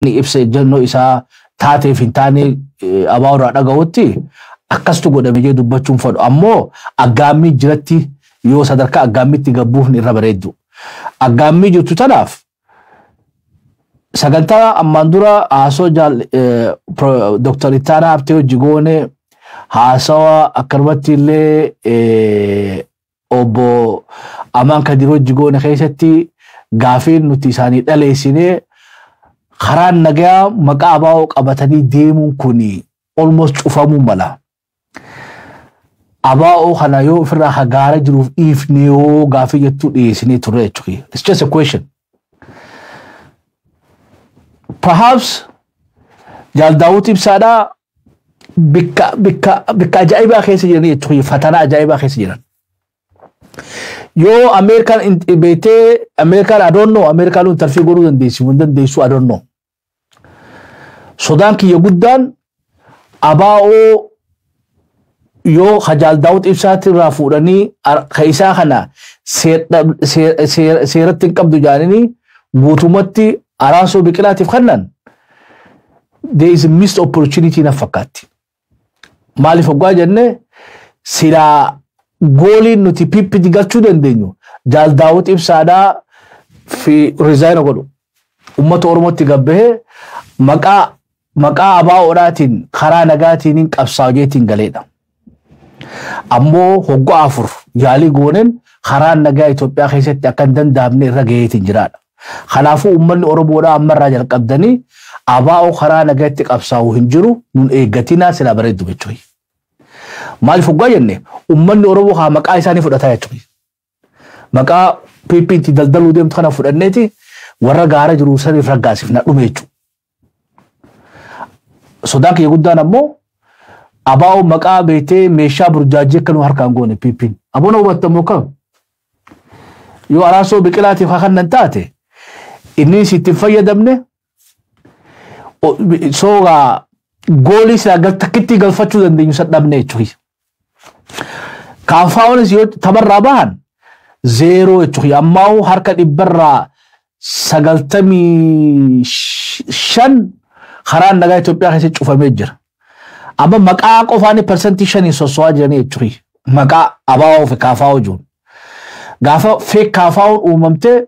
ni ibsa jenno isa taate fintaane abaawra dhagawutti akkastu godhame jee dubbachuun fadhu ammoo aggaammi jiratti yoo sadarkaa aggaammitti gabbuuf ni irra bareeddu aggaammi jirtu tanaaf sagantaa ammaan dura haasoo Dr. Ittaanaa Habtee hojii goone haasawa akkanumatti illee obbo Amaan Kadir hojii goone keessatti gaafiin nuti isaanii dhaleessinee karaan nagaa maqaa abaa'oo qabatanii deemuun kuni almost cufamuu mala. Abaa'oo kana yoo ofirraa hagaara jiruuf dhiifnee yoo gaafii jettuu dhiyeessinee turre jechuudha. It's just a question. Perhaps Jaal Daawud Ibsaadhaa bikka ajaa'ibaa keessa jiran jechuudha. Fatanaa ajaa'ibaa keessa jiran. Yo American bete American I don't know American un tarfi goru dandeessu I don't know Sudan ki yaguddan abao yo Jaal Daawud Ibsaati rafudani kaysa kana seeratin qabdu jaanini guutumatti Araasoo Biqilaatiif kannan there is a missed opportunity na fakkaatti maaliif oggaa jenne sila goolii nuti pippiti galchuu dandeenyu Jaal Daawud Ibsaadhaa fi resign godhu ummata Oromootti gabbahee maqaa abaa'oodhaatiin karaa nagaatiin qabsaa'eetiin galeedha. Ammoo hoggaa afur yaalii gooneen karaa nagaa Itoophiyaa keessatti akka hin danda'amne irra gaheetiin jiraadha. Kanaafuu uummanni Oromoodhaa ammarraa jalqabdanii abaa'oo karaa nagaatti qabsaa'uu hin jiru nun eeggatinaa sila bareeddu jechuudha. Maaliif oggaa jenne uummanni Oromoo haa maqaa isaanii fudhataa jechuudha. Maqaa PPT daldaluu deemtu kana fudhanneeti warra gaara jiru saniif raggaasiif na dhume jechuudha. Sodaan kiyya guddaan ammoo abaa'oo maqaa beetee meeshaa burjaajii akka nu harkaan goone PPT. Aboona hubattamu kam yoo Araasoo Biqilaatiif haa kannan taate inni sitti fayyadamne soogaa goolii sila takkitti galfachuu dandeenyu sadhabne jechuudha. Kaafaawwanis yoo tabarraa bahan zeeroo jechuudha. Ammoo harka 95 karaan nagaa Itoophiyaa keessatti cufamee jira. Amma maqaa qofaani persentii 5 sosso'aa jiranii jechuudha. Maqaa abaa'oo fi kaafaawoo jiru. Gaafa feek kaafaawwoon uumamte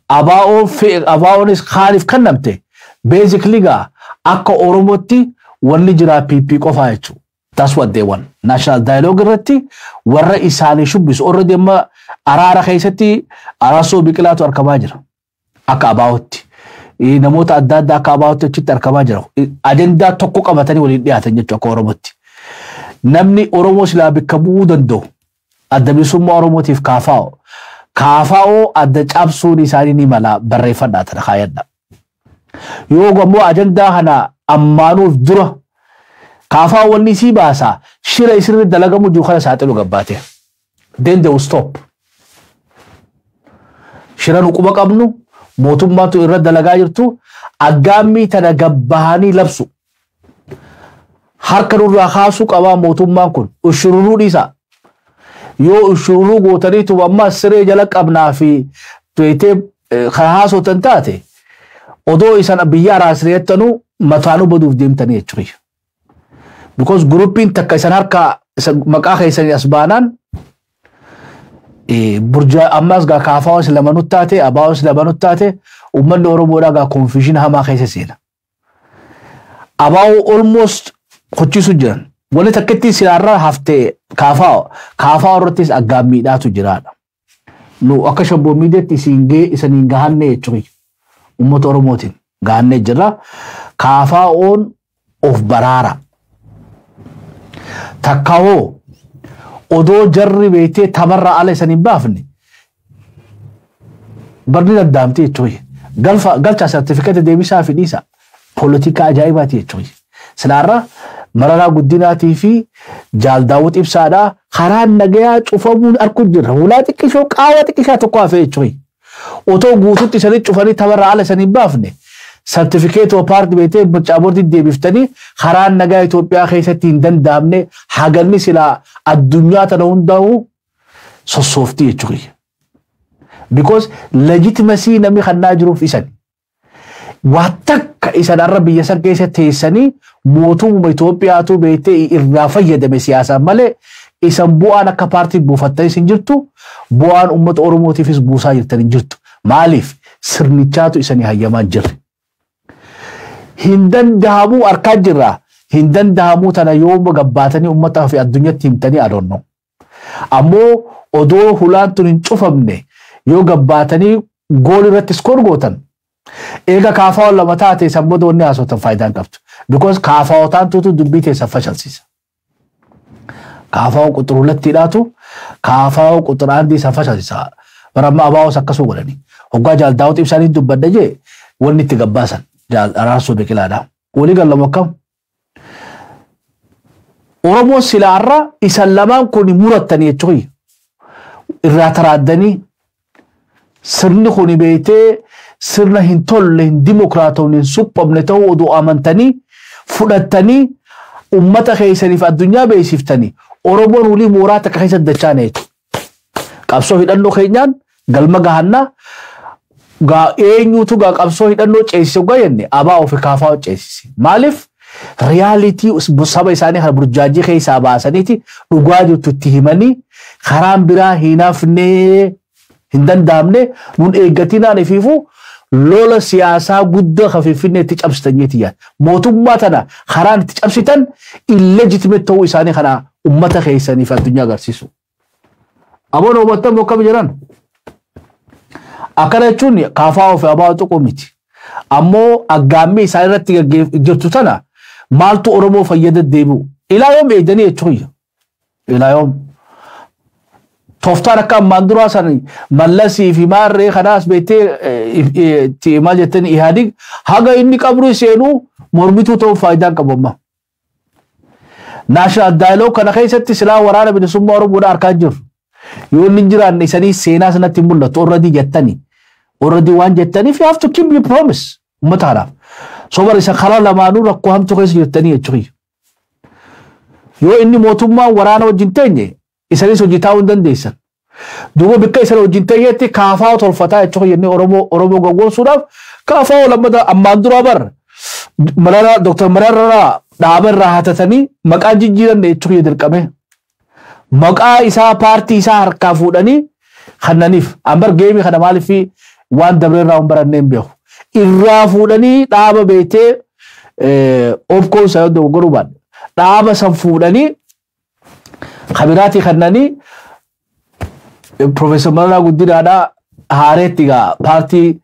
abaa'oonis kaaniif kennamte basically gaa akka Oromootti wanni jira PP qofaa jechuudha. That's what they want. National dialogue irratti warra isaanii shubbisu already amma araara keessatti Araasoo Biqilaatu argamaa jira. Akka abaa'ootti. Namoota adda addaa akka abaa'ootti achitti argamaa jira. Ajandaa tokko qabatanii waliin dhiyaatan jechuudha akka Oromootti. Namni Oromoo silaa bakka bu'uu danda'u adda bilisummaa Oromootiif kaafaa'oo. Kaafaa'oo adda cabsuun isaanii ni mala barreeffadhaa tana kaayadha. Yoo gammoo ajandaa kana ammaanuuf dura kaafaa'oo wanni sii baasa shira isirri dalagamu jiru kana saaxilu gabbaate. Then they will stop. Shira nu quba qabnu mootummaatu irra dalagaa jirtu aggaammii tana gabbahanii labsu. Harka nurraa kaasuu qabaa mootummaan kun ushururuu dhiisa. Yoo ushururuu gootaniitu amma siree jala qabnaa fi tuwetee haasotan taate odoo isan biyya araasreettanu mataanuu baduuf deemtanii jechuudha. Because groupiin takka isan harka maqaa keessanii as baanaan burjaa ammas gaa kaafaawwas lamanut taate abaawwas lamanut taate uummanni Oromoodhaa gaa confusion hamaa keessa seena. Abaawoo almost qochiisu jiran wani takkitti silaarraa haftee kaafaawoo irrattis aggaammiidhaatu jiraadha. Nu akka shabboo miideetti isaniin gahanne jechuudha. Uummata Oromootiin gahanne jira. Kaafaa'oon of baraara. Takkawoo odoo jarri beetee tamarraa ala isaniin baafne barni daddaamte jechuudha. Galcha sertifikeeta deebisaa fi dhiisa poolitikaa ajaa'ibaati jechuudha. Silaarraa Mararaa Guddinaatii fi Jaal Daawud Ibsaadhaa karaan nagayaa cufamuun arku jirra. Hulaa xiqqishoo qaawwa xiqqishaa tokko hafee jechuudha. Otoo guututti isanii cufanii tamarraa ala isaniin baafne certificate of party beetee mircaa boordii deebiftanii karaan nagaa Itoophiyaa keessatti hin danda'amne haganni silaa addunyaa tana hundaa'u sossooftii jechuudha. Because legitimacy namni kannaa jiruuf isan. Watakka isan arra biyya san keessa teessanii mootummaa Itoophiyaatu beektee irraa fayyadame siyaasa malee isan bu'aan akka paartii buufattanii isin jirtu bu'aan uummata Oromootiifis buusaa jirtan hin jirtu. Maaliif sirnichaatu isanii hayyamaa jirre. Hin danda'amuu harkaa jirra. Hin danda'amuu tana yooma gabbaatanii uummataa fi addunyatti himtanii adoonno. Ammoo odoo hulaan tun hin cufamne yoo gabbaatanii gool irratti iskoor gootan. Eega kaafaa lama taate sammuu wanni haasotan faayidaan qabdu. Because kaafaawotaan tuutu dubbii teessa fashalsiisa. Kaafaa quxuruulatti hidhaatu kaafaa quxuraandii isa fashalsiisa. Baramma abaa'os akkasuu godhani. Hoggaa jaaldaawuti ibsaanii dubbadda jee wanni itti gabbaasan araarsoo biqilaadha. Walii gallamu akkam. Oromoo silaarra isan lamaan kun murattanii jechuun irraa taraaddanii sirni kun beeytee sirna hin tolle hin dimokiraatawne hin suphamne ta'uu oduu amantanii fudhattanii ummata keessaniif addunyaa beeksiftanii Oromoon walii mooraa takka keessa dachaaneetu. Qabsoo hidhannoo keenyaan galma gahannaa eenyuutu qabsoo hidhannoo ceesise jenne abaa ofi kaafaa ceesise. Maaliif realitii saba isaanii kan burjaajii keessaa baasaniiti dhugaa jirtu itti himanii karaan biraa hin hafnee hin danda'amne nun eeggatinaan ifiifuu lola siyaasaa guddaa kafiifinne itti cabsitaniiti yaa mootummaa tana karaan itti cabsitan illegitimate ta'uu isaanii kana ummata keessaniif addunyaa agarsiisu. Aboon uummataan bokkam jiran akkana jechuun kaafaa ofi abaa tokko miti. Ammoo aggaammii isaan irratti jirtu tana maaltu Oromoo fayyada deebi'u ilaa yoom eegdanii jechuun ilaa yoom tooftaan akka ammaan duraa san mallasii fi maarree kanaas beektee maal jettanii ihaadig haga inni qabru seenuu mormituu ta'uu faayidaan qabamma. Naashinaal daayiloogi kana keessatti silaa waraana bilisummaa Oromoodhaa harkaa jiru. Yoo inni jiraanne isanii seenaa sanatti mul'atu already jettanii waan jettaniif you have to keep your promise uummata kanaaf. Sobar isa karaa lamaanuu rakkoo hamtuu keessa jirtanii jechuudha. Yoo inni mootummaan waraana wajjin teenye isanis hojii taa'uu hin dandeessan. Duuba bikka isan wajjin teenyetti kaafaa tolfataa jechuudha jennee Oromoo gowwoomsuudhaaf kaafaa lammata ammaan duraa bar Dr. Mararaa dhaaba irraa hatatanii maqaa jijjiiran jechuudha dirqame. Maqaa isaa paartii isaa harkaa fuudhanii kannaniif ambar geemii kana maaliif waan dabre irraa baranneen beeku. Irraa fuudhanii dhaaba beetee obkoon isaa yoo dogoggoruu baadhe dhaaba san fuudhanii kabiraatii kannanii Professor Mararaa Guddinaadhaa haareetti gaa paartii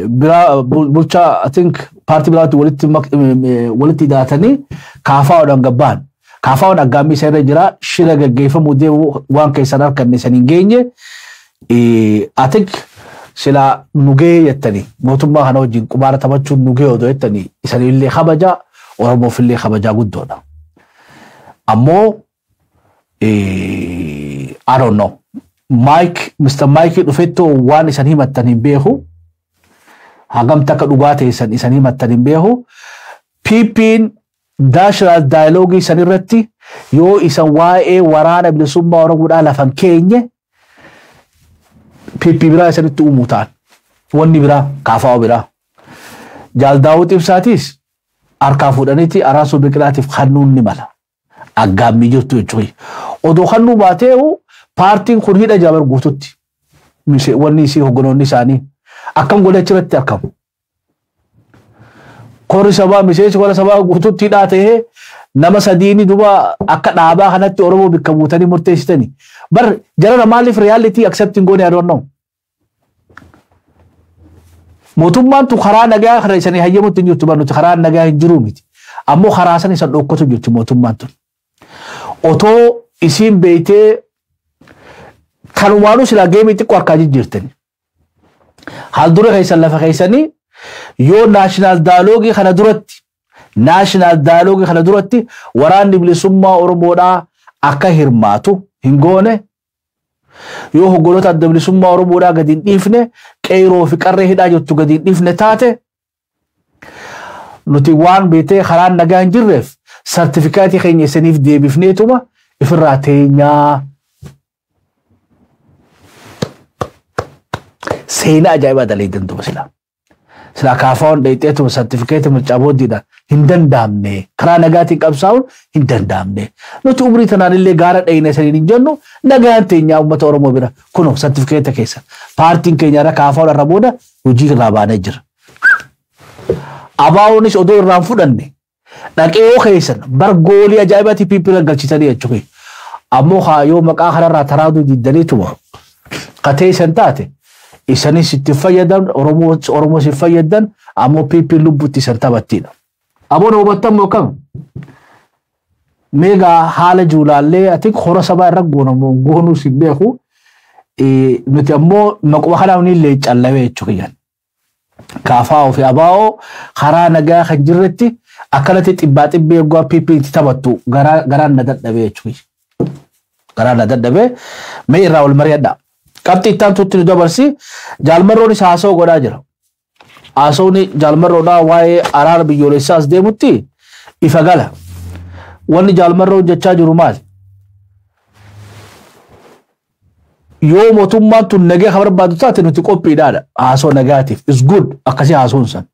biraa bulchaa I think paartii biraatti walitti hidhaatanii kaafaa odhan gabbaan. Kaafaa odhan aggaamii isa irra jira shira gaggeeffamuu deemu waan keessan harkanne isan hin geenye I think sila nugee jettanii mootummaa kana wajjin qubaara taphachuun nugee odoo jettanii isanillee kabajaa Oromoof illee kabajaa guddoodha. Ammoo I don't know. Mr. Mike dhufettoo waan isan himattan hin beeku. Hagam takka dhugaa teessan isan himattan hin beeku. PP'n naashinaal daayiloogi isan irratti yoo isan waa'ee waraana bilisummaa Oromoodhaa lafan keenye PP biraa isanitti uumuu ta'an. Wanni biraa kaafaa biraa. Jaaldaawut ibsaatis harkaa fuudhaniiti araarsoo biqilaatiif kannuun ni mala. Aggaammii jirtu jechuudha. Odoo kannuu baateehu paartiin kun hidha jabar guututti. Wanni isii hogganoonni isaanii akkam godhee achirratti argamu. Korri sabaa miseensi korra sabaa guututti hidhaa ta'ee nama sadiini duba akka dhaabaa kanatti Oromoo bikka buutanii murteessitanii. Bar jarana maaliif reality accepting goone I don't know. Mootummaan tu karaa nagaa kana isanii hayyamutti hin jirtu barnuti karaa nagaa hin jiru miti. Ammoo karaa san isan dhokkatu jirti mootummaan tun. Otoo isiin beeytee kanumaanuu silaa geemii xiqqoo harkaa jijjiirtani. Haal dura keessan lafa keessanii yoo naashinaal daayiloogi kana duratti waraanni bilisummaa Oromoodhaa akka hirmaatu hin goone yoo hoggoloota adda bilisummaa Oromoodhaa gadi hin dhiifne qeeroo fi qarree hidhaa jirtu gadi hin dhiifne taate nuti waan beetee karaan nagaa hin jirreef sartifikaatii keenya isaniif deebifneetuma ifirraa teenyaa. Seenaa ajaa'ibaa dalee danduba silaa. sila kaafaawwan dheeyxeetu sartifikeeta mircaa booddiidhaan hin danda'amne karaa nagaatiin qabsaa'uun hin danda'amne nuti umrii tanaan illee gaara dheeyne saniin hin jennu nagaan teenyaa uummata Oromoo bira kunoo sartifikeeta keessa paartiin keenya irra kaafaawwan irra booda hojii irraa baanee jira. Abaa'oonis odoo irraan fudhanne dhaqee yoo keessan bargoolii ajaa'ibaati piipila galchitanii jechuudha. Ammoo yoo maqaa kanarraa taraaduu diddaniituma qatee isan taate isanis itti fayyadan Oromoo si fayyadan ammoo piipil lubbutti isan taphattiidha. Aboon hubattamu kam meegaa haala juulaallee ati hora sabaa irra goonuu si beeku nuti ammoo maquma kanaaf ni illee callawee jechuudha. Kaafaa'oo fi abaa'oo karaa nagaa kan jirretti akkanatti xibbaa xibbee eeguu piipil itti taphattu garaan na dadhabee jechuudha. Garaan na dadhabee mee irraa wal mari'adha. Qabxii ittaan tuutti nu dabarsi jaalmarroonis haasa'uu godhaa jira. Haasa'uun jaalmarroodhaa waa'ee araara biyyoolessaas deemutti ifa gala. Wanni jaalmarroon jechaa jiru maali? Yoo mootummaan tun nagee kan barbaadu taate nuti qophiidhaadha. Haasa'uu nagaatiif is good akkasii haasa'uun san.